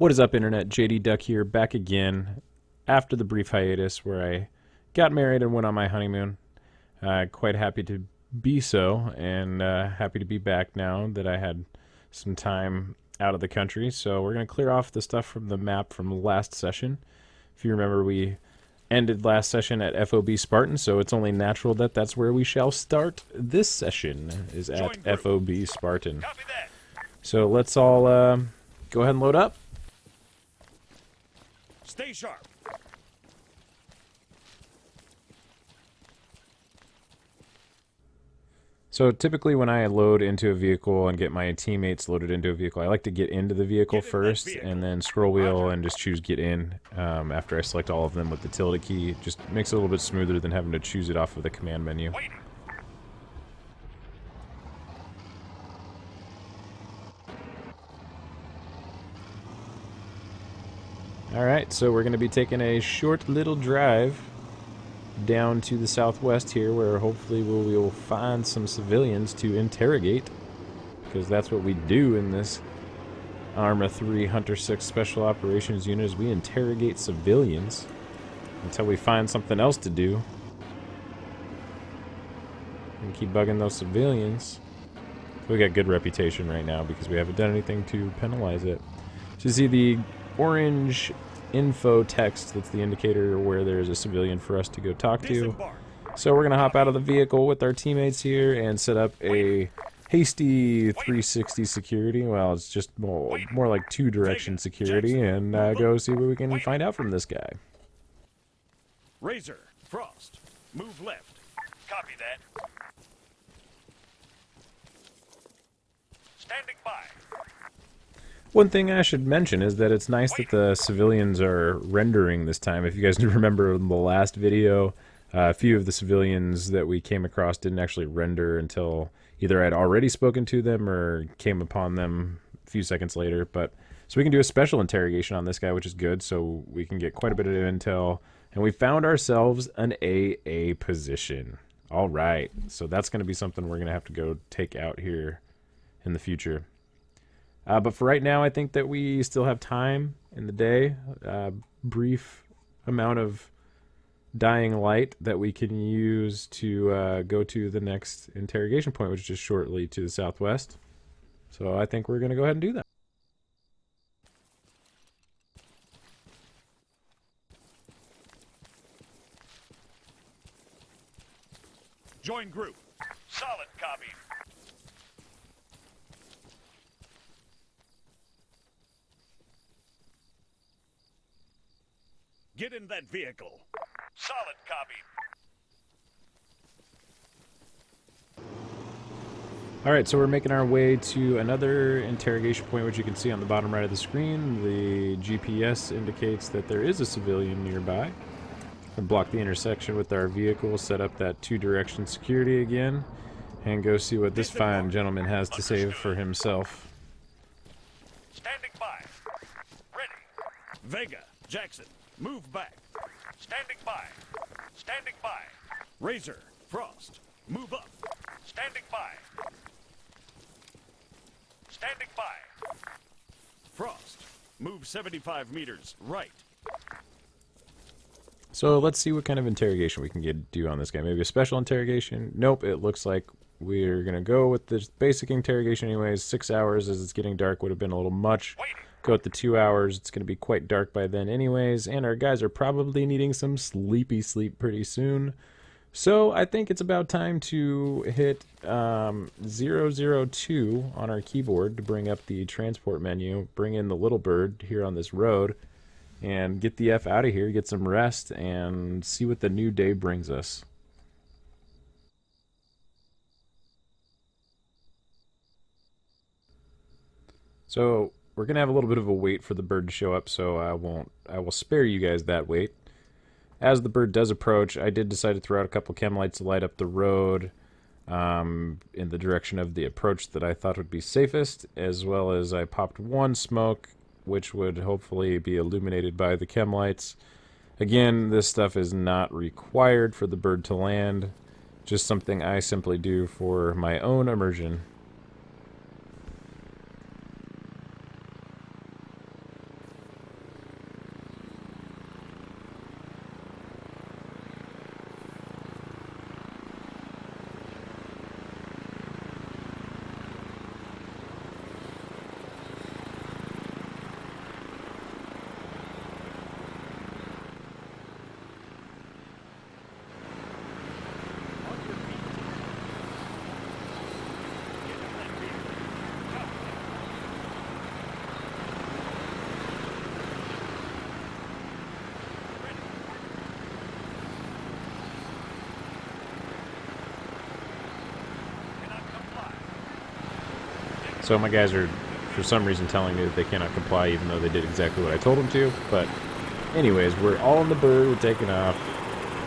What is up, Internet? JD Duck here, back again after the brief hiatus where I got married and went on my honeymoon. Quite happy to be so, and happy to be back now that I had some time out of the country. So we're going to clear off the stuff from the map from last session. If you remember, we ended last session at FOB Spartan, so it's only natural that that's where we shall start this session, is at FOB Spartan. So let's all go ahead and load up. Stay sharp. So typically when I load into a vehicle and get my teammates loaded into a vehicle, I like to get into the vehicle first and then scroll wheel and just choose get in after I select all of them with the tilde key. It just makes it a little bit smoother than having to choose it off of the command menu. Alright, so we're going to be taking a short little drive down to the southwest here, where hopefully we will find some civilians to interrogate, because that's what we do in this Arma 3 Hunter 6 Special Operations Unit, is we interrogate civilians until we find something else to do. And keep bugging those civilians. We got good reputation right now because we haven't done anything to penalize it. So you see the orange info text, that's the indicator where there's a civilian for us to go talk to. So we're going to hop out of the vehicle with our teammates here and set up a hasty 360 security. Well, it's just more like two-direction security, and go see what we can find out from this guy. Razor, Frost, move left. Copy that. Standing by. One thing I should mention is that it's nice that the civilians are rendering this time. If you guys remember in the last video, a few of the civilians that we came across didn't actually render until either I'd already spoken to them or came upon them a few seconds later. So we can do a special interrogation on this guy, which is good, so we can get quite a bit of intel. And we found ourselves an AA position. All right, so that's going to be something we're going to have to go take out here in the future. But for right now, I think that we still have time in the day, brief amount of dying light that we can use to go to the next interrogation point, which is just shortly to the southwest. So I think we're going to go ahead and do that. Join group. Solid copy. Get in that vehicle. Solid copy. Alright, so we're making our way to another interrogation point, which you can see on the bottom right of the screen. The GPS indicates that there is a civilian nearby. We'll block the intersection with our vehicle, set up that two-direction security again, and go see what this fine gentleman has to say for himself. Standing by. Ready. Vega, Jackson. Move back. Standing by. Standing by. Razor, Frost. Move up. Standing by. Standing by. Frost. Move 75 meters right. So let's see what kind of interrogation we can do on this guy. Maybe a special interrogation? Nope, it looks like we're going to go with this basic interrogation anyways. 6 hours as it's getting dark would have been a little much. Go at the 2 hours. It's going to be quite dark by then anyways, and our guys are probably needing some sleepy sleep pretty soon. So I think it's about time to hit 002 on our keyboard to bring up the transport menu, bring in the little bird here on this road, and get the F out of here, get some rest, and see what the new day brings us. So we're gonna have a little bit of a wait for the bird to show up, so I will spare you guys that wait. As the bird does approach, I did decide to throw out a couple chem lights to light up the road in the direction of the approach that I thought would be safest, as well as I popped one smoke, which would hopefully be illuminated by the chem lights. Again, this stuff is not required for the bird to land, just something I simply do for my own immersion. So my guys are, for some reason, telling me that they cannot comply, even though they did exactly what I told them to. But anyways, we're all on the bird. We're taking off.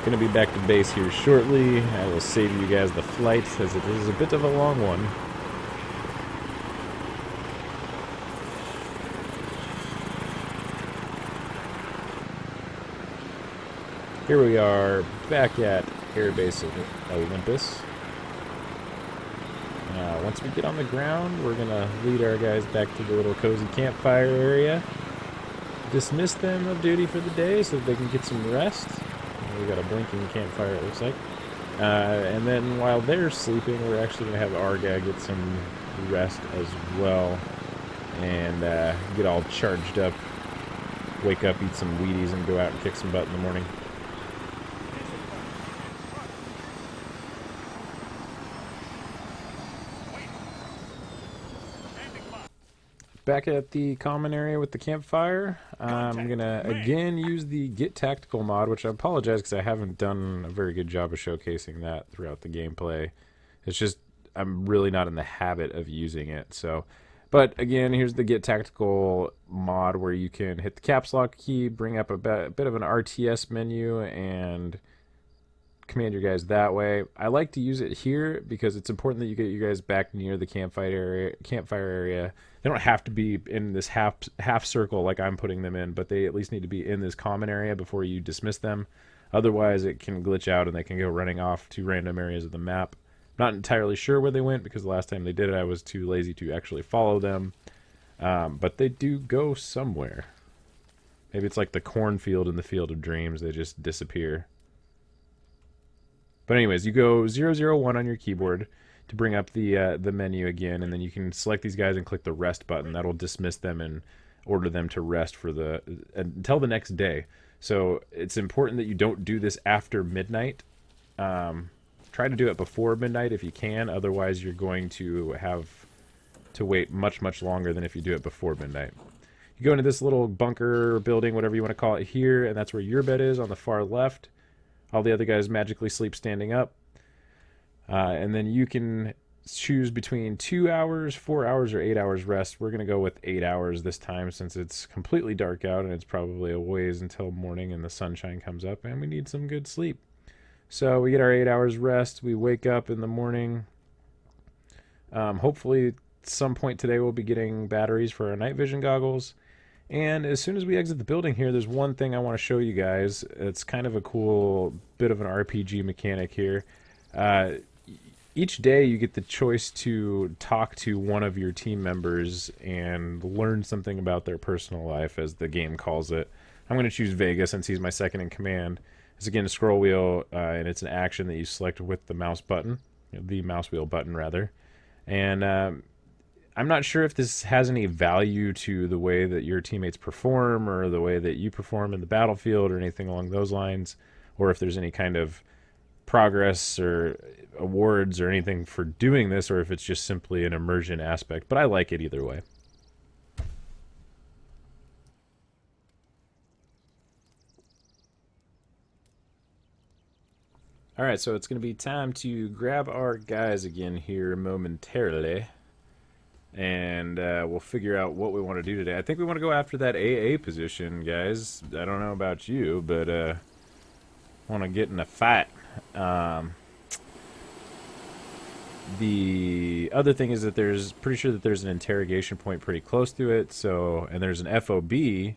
Gonna be back to base here shortly. I will save you guys the flight, as it is a bit of a long one. Here we are, back at Airbase of Olympus. Once we get on the ground, we're gonna lead our guys back to the little cozy campfire area. Dismiss them of duty for the day so that they can get some rest. We got a blinking campfire, it looks like. And then while they're sleeping, we're actually gonna have our guy get some rest as well, and get all charged up. Wake up, eat some Wheaties, and go out and kick some butt in the morning. Back at the common area with the campfire, I'm going to again use the Get Tactical mod, which I apologize because I haven't done a very good job of showcasing that throughout the gameplay. It's just, I'm really not in the habit of using it. So, but again, here's the Get Tactical mod where you can hit the caps lock key, bring up a bit of an RTS menu, and command your guys that way. I like to use it here because it's important that you get your guys back near the campfire area. They don't have to be in this half circle like I'm putting them in, but they at least need to be in this common area before you dismiss them. Otherwise, it can glitch out and they can go running off to random areas of the map. Not entirely sure where they went because the last time they did it, I was too lazy to actually follow them. But they do go somewhere. Maybe it's like the cornfield in the Field of Dreams. They just disappear. But anyways, you go 001 on your keyboard to bring up the menu again, and then you can select these guys and click the rest button. That'll dismiss them and order them to rest for until the next day. So it's important that you don't do this after midnight. Try to do it before midnight if you can. Otherwise, you're going to have to wait much longer than if you do it before midnight. You go into this little bunker building, whatever you want to call it here, and that's where your bed is on the far left. All the other guys magically sleep standing up. And then you can choose between 2 hours, 4 hours, or 8 hours rest. We're going to go with 8 hours this time since it's completely dark out and it's probably a ways until morning and the sunshine comes up and we need some good sleep. So we get our 8 hours rest. We wake up in the morning. Hopefully at some point today we'll be getting batteries for our night vision goggles. And as soon as we exit the building here, there's one thing I want to show you guys. It's kind of a cool bit of an RPG mechanic here. Each day you get the choice to talk to one of your team members and learn something about their personal life, as the game calls it. I'm going to choose Vega since he's my second in command. It's again a scroll wheel, and it's an action that you select with the mouse button, the mouse wheel button rather. And I'm not sure if this has any value to the way that your teammates perform or the way that you perform in the battlefield or anything along those lines, or if there's any kind of progress or awards or anything for doing this, or if it's just simply an immersion aspect. But I like it either way. Alright, so it's going to be time to grab our guys again here momentarily. And we'll figure out what we want to do today. I think we want to go after that AA position, guys. I don't know about you, but I want to get in a fight. The other thing is that pretty sure that there's an interrogation point pretty close to it. So, and there's an FOB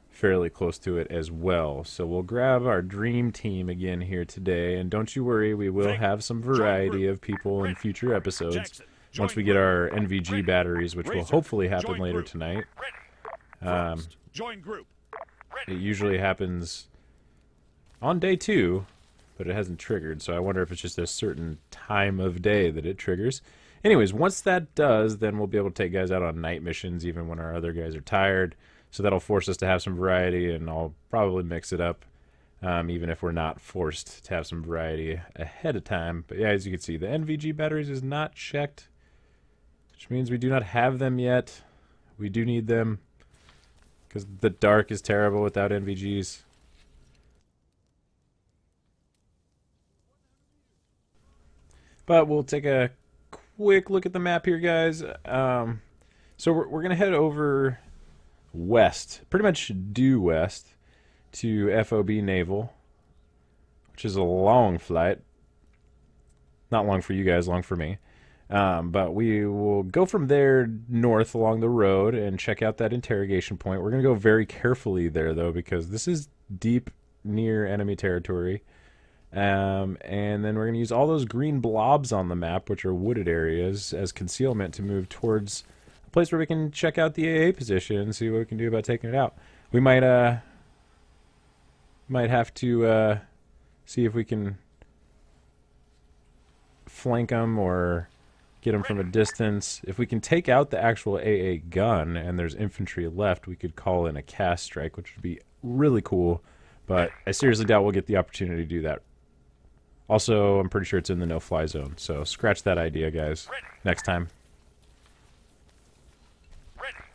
fairly close to it as well. So we'll grab our dream team again here today. And don't you worry, we will have some variety of people in future episodes. Once we get our NVG batteries, which will hopefully happen later tonight. It usually happens on day 2, but it hasn't triggered, so I wonder if it's just a certain time of day that it triggers. Anyways, once that does, then we'll be able to take guys out on night missions even when our other guys are tired. So that'll force us to have some variety, and I'll probably mix it up, even if we're not forced to have some variety ahead of time. But yeah, as you can see, the NVG batteries is not checked, which means we do not have them yet. We do need them because the dark is terrible without NVGs. But we'll take a quick look at the map here, guys. So we're going to head over west, pretty much due west, to FOB Naval, which is a long flight. Not long for you guys, long for me. But we will go from there north along the road and check out that interrogation point. We're going to go very carefully there, though, because this is deep near enemy territory. And then we're going to use all those green blobs on the map, which are wooded areas, as concealment to move towards a place where we can check out the AA position and see what we can do about taking it out. We might have to see if we can flank them or get them from a distance. If we can take out the actual AA gun and there's infantry left, we could call in a cast strike, which would be really cool. But I seriously doubt we'll get the opportunity to do that. Also, I'm pretty sure it's in the no-fly zone, so scratch that idea, guys. Next time.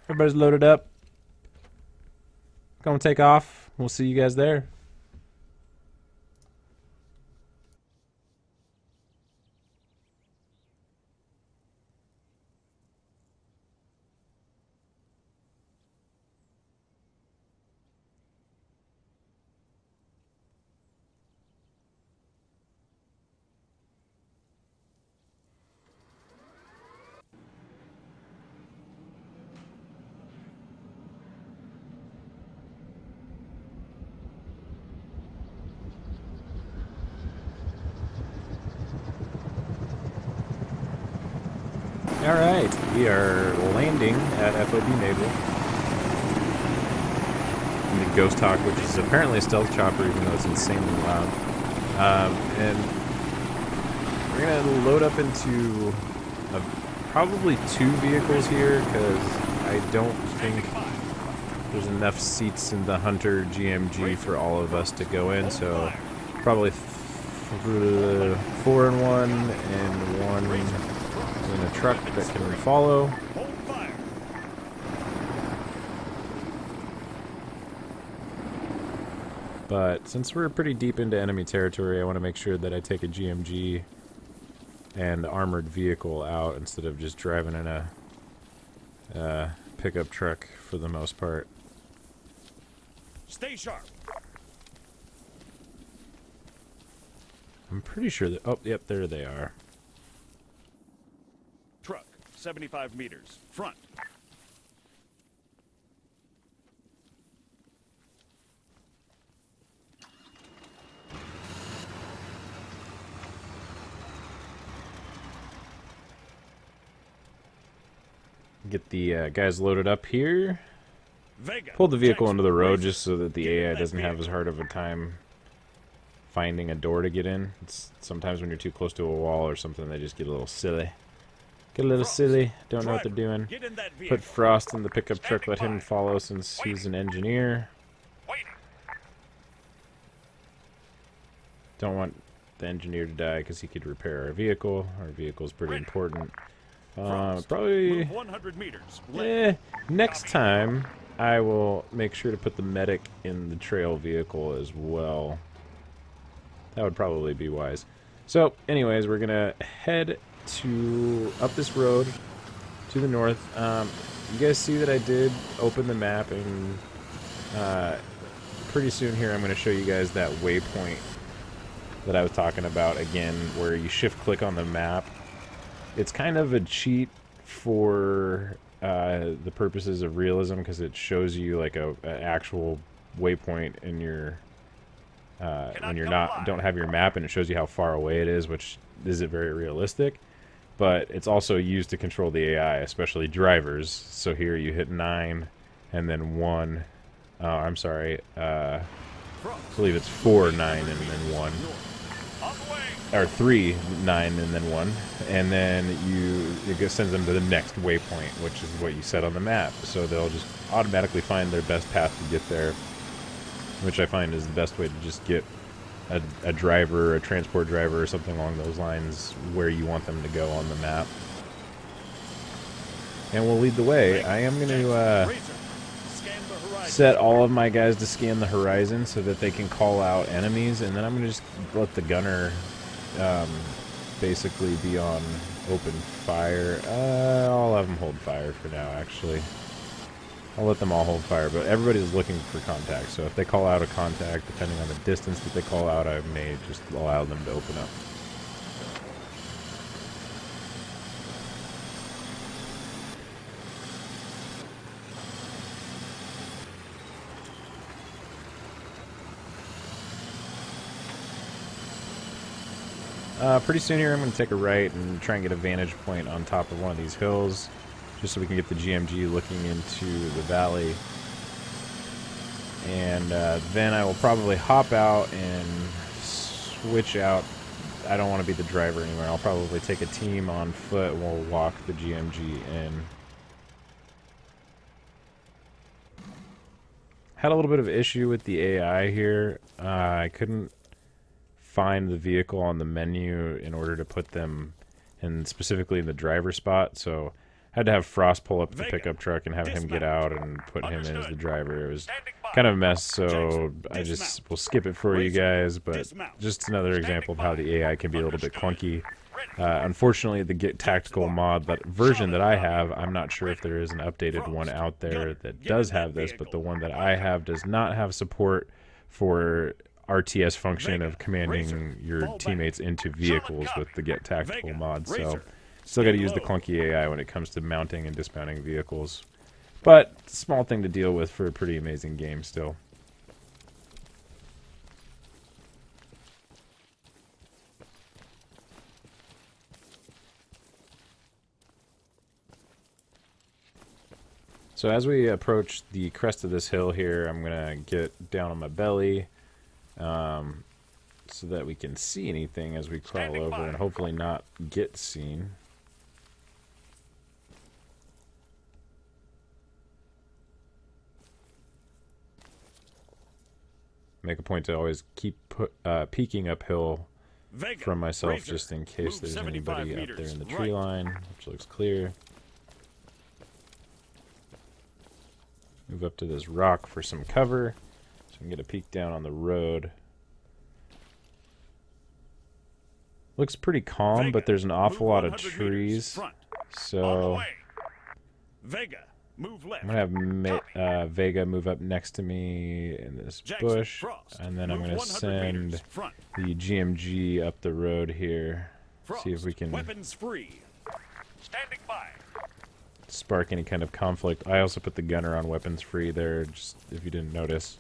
Everybody's loaded up. Gonna take off. We'll see you guys there. Alright, we are landing at FOB Naval. In the Ghost Hawk, which is apparently a stealth chopper, even though it's insanely loud. And we're going to load up into probably 2 vehicles here, because I don't think there's enough seats in the Hunter GMG for all of us to go in, so probably 4 in one and 1 in a truck that can follow. But since we're pretty deep into enemy territory, I want to make sure that I take a GMG and armored vehicle out instead of just driving in a pickup truck for the most part. Stay sharp. I'm pretty sure that... Oh, yep, there they are. Truck, 75 meters. Front. Get the guys loaded up here. Vega. Pull the vehicle Jackson, into the road Razor. just so that the AI doesn't have as hard of a time finding a door to get in. It's sometimes when you're too close to a wall or something, they just get a little silly. Get a little silly, don't know what they're doing. Get in that vehicle. Put Frost in the pickup truck, let him follow since he's an engineer. Waiting. Don't want the engineer to die because he could repair our vehicle. Our vehicle's pretty important. Probably... Move 100 meters. Next time, I will make sure to put the medic in the trail vehicle as well. That would probably be wise. So, anyways, we're gonna head up this road to the north. You guys see that I did open the map, and pretty soon here I'm going to show you guys that waypoint that I was talking about again, where you shift click on the map. It's kind of a cheat for the purposes of realism, because it shows you like an actual waypoint in your when you're don't have your map, and it shows you how far away it is, which isn't very realistic. But it's also used to control the AI, especially drivers. So here you hit 9 and then 1. Oh, I'm sorry. I believe it's 4, 9, and then 1. Or 3, 9, and then 1. And then it sends them to the next waypoint, which is what you set on the map. So they'll just automatically find their best path to get there, which I find is the best way to just get a driver, a transport driver, or something along those lines where you want them to go on the map. And we'll lead the way. I am going to set all of my guys to scan the horizon so that they can call out enemies, and then I'm going to just let the gunner basically be on open fire. I'll have them hold fire for now, actually. I'll let them all hold fire, but everybody's looking for contact, so if they call out a contact, depending on the distance that they call out, I may just allow them to open up. Pretty soon here I'm going to take a right and try and get a vantage point on top of one of these hills, just so we can get the GMG looking into the valley. And then I will probably hop out and switch out. I don't want to be the driver anymore. I'll probably take a team on foot and we'll walk the GMG in. Had a little bit of issue with the AI here. I couldn't find the vehicle on the menu in order to put them in, specifically in the driver spot, so I had to have Frost pull up the pickup truck and have him get out and put him in as the driver. It was kind of a mess, so I just will skip it for you guys, but just another example of how the AI can be a little bit clunky. Unfortunately, the Get Tactical mod, that version that I have, I'm not sure if there is an updated one out there that does have this, but the one that I have does not have support for RTS function of commanding your teammates into vehicles with the Get Tactical mod, so still got to use the clunky AI when it comes to mounting and dismounting vehicles. But small thing to deal with for a pretty amazing game still. So as we approach the crest of this hill here, I'm going to get down on my belly so that we can see anything as we crawl over and hopefully not get seen. Make a point to always keep peeking uphill from myself just in case there's anybody out there in the tree line, which looks clear. Move up to this rock for some cover so I can get a peek down on the road. Looks pretty calm, but there's an awful lot of trees, so I'm going to have Vega move up next to me in this bush, and then I'm going to send the GMG up the road here, see if we can spark any kind of conflict. I also put the gunner on weapons free there, just if you didn't notice.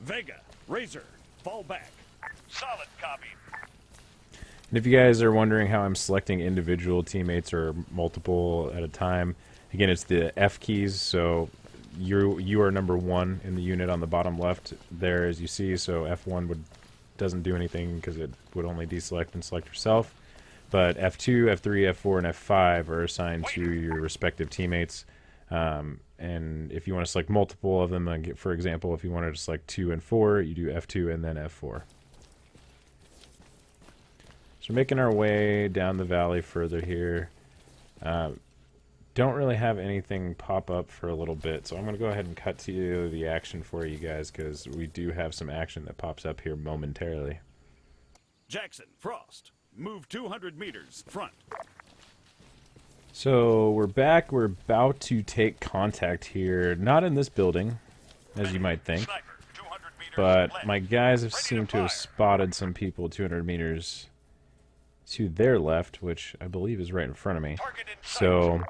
Vega, Razor, fall back. Solid copy. And if you guys are wondering how I'm selecting individual teammates or multiple at a time, again, it's the F keys, so you are number 1 in the unit on the bottom left there, as you see, so F1 doesn't do anything because it would only deselect and select yourself. But F2, F3, F4, and F5 are assigned to your respective teammates. And if you want to select multiple of them, for example, if you wanted to select 2 and 4, you do F2 and then F4. So we're making our way down the valley further here. Don't really have anything pop up for a little bit, so I'm going to go ahead and cut to the action for you guys, because we do have some action that pops up here momentarily. Jackson, Frost, move 200 meters front. So we're back. We're about to take contact here. Not in this building, as you might think, but my guys have seemed to have spotted some people 200 meters to their left, which I believe is right in front of me. So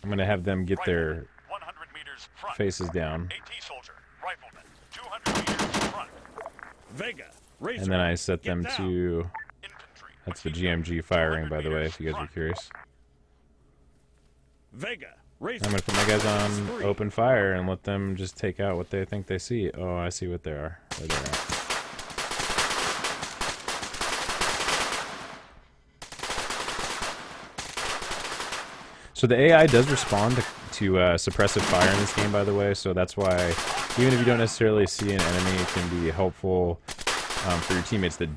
I'm going to have them get their faces down. And then I set them to... That's the GMG firing, by the way, if you guys are curious. I'm going to put my guys on open fire and let them just take out what they think they see. Oh, I see what they are. Where they're at. So the AI does respond to suppressive fire in this game, by the way, so that's why even if you don't necessarily see an enemy, it can be helpful for your teammates that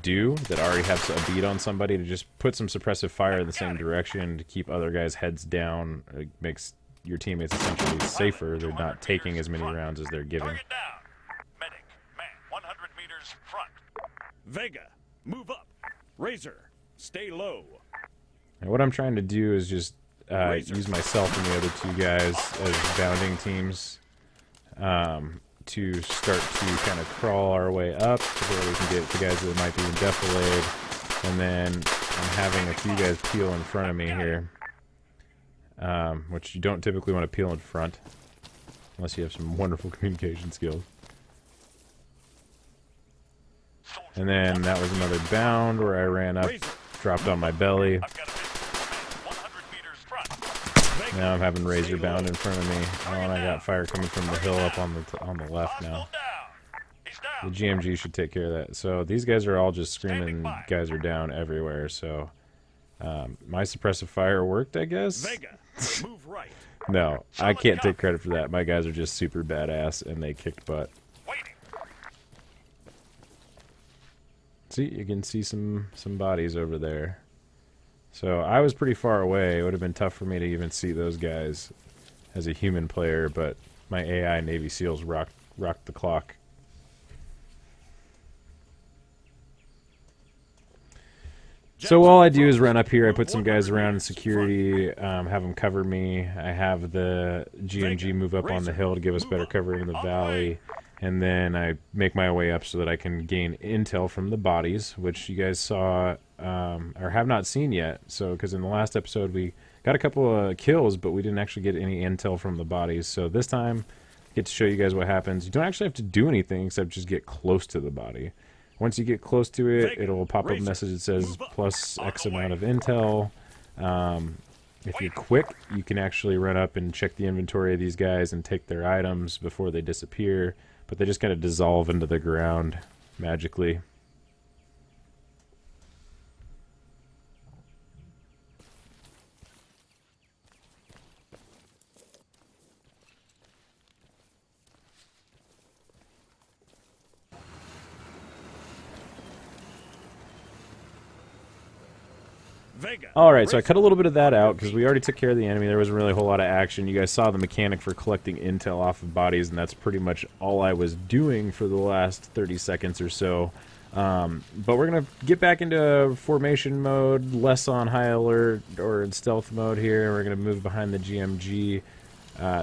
already have a bead on somebody, to just put some suppressive fire in the same direction to keep other guys' heads down. It makes your teammates essentially safer. They're not taking as many rounds as they're giving. Medic, man, 100 meters front. Vega, Move up. Razor, stay low. And what I'm trying to do is just Razor. use myself and the other two guys as bounding teams to start to kind of crawl our way up to where we can get the guys that might be in defilade. And then I'm having a few guys peel in front of me here, which you don't typically want to peel in front unless you have some wonderful communication skills. And then that was another bound where I ran up, dropped on my belly. I've got a mission. 100 meters front. Now I'm having Razor bound in front of me. Oh, and I got fire coming from the hill up on the left now. Hostile down. He's down. The GMG should take care of that. So these guys are all just screaming, guys are down everywhere. So my suppressive fire worked, I guess. Vega, move right. No, I can't take credit for that. My guys are just super badass and they kicked butt. Waiting. See, you can see some bodies over there. So I was pretty far away. It would have been tough for me to even see those guys as a human player, but my AI Navy SEALs rocked the clock. So all I do is run up here. I put some guys around in security, have them cover me. I have the GMG move up on the hill to give us better cover in the valley. And then I make my way up so that I can gain intel from the bodies, which you guys saw or have not seen yet. So, because in the last episode we got a couple of kills, but we didn't actually get any intel from the bodies. So this time, I get to show you guys what happens. You don't actually have to do anything except just get close to the body. Once you get close to it, it'll pop up a message that says plus X amount of intel. If you're quick, you can actually run up and check the inventory of these guys and take their items before they disappear. But they just kind of dissolve into the ground magically. Vega. Alright, so I cut a little bit of that out because we already took care of the enemy. There wasn't really a whole lot of action. You guys saw the mechanic for collecting intel off of bodies, and that's pretty much all I was doing for the last 30 seconds or so. But we're going to get back into formation mode, less on high alert or in stealth mode here. We're going to move behind the GMG.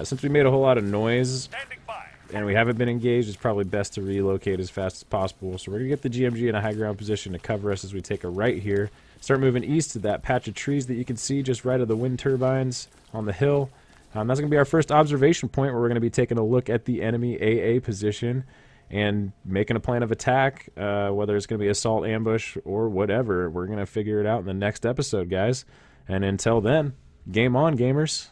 Since we made a whole lot of noise Standing by. and we haven't been engaged, it's probably best to relocate as fast as possible. So we're going to get the GMG in a high ground position to cover us as we take a right here. Start moving east to that patch of trees that you can see just right of the wind turbines on the hill. That's going to be our first observation point where we're going to be taking a look at the enemy AA position and making a plan of attack, whether it's going to be assault, ambush, or whatever. We're going to figure it out in the next episode, guys. And until then, game on, gamers.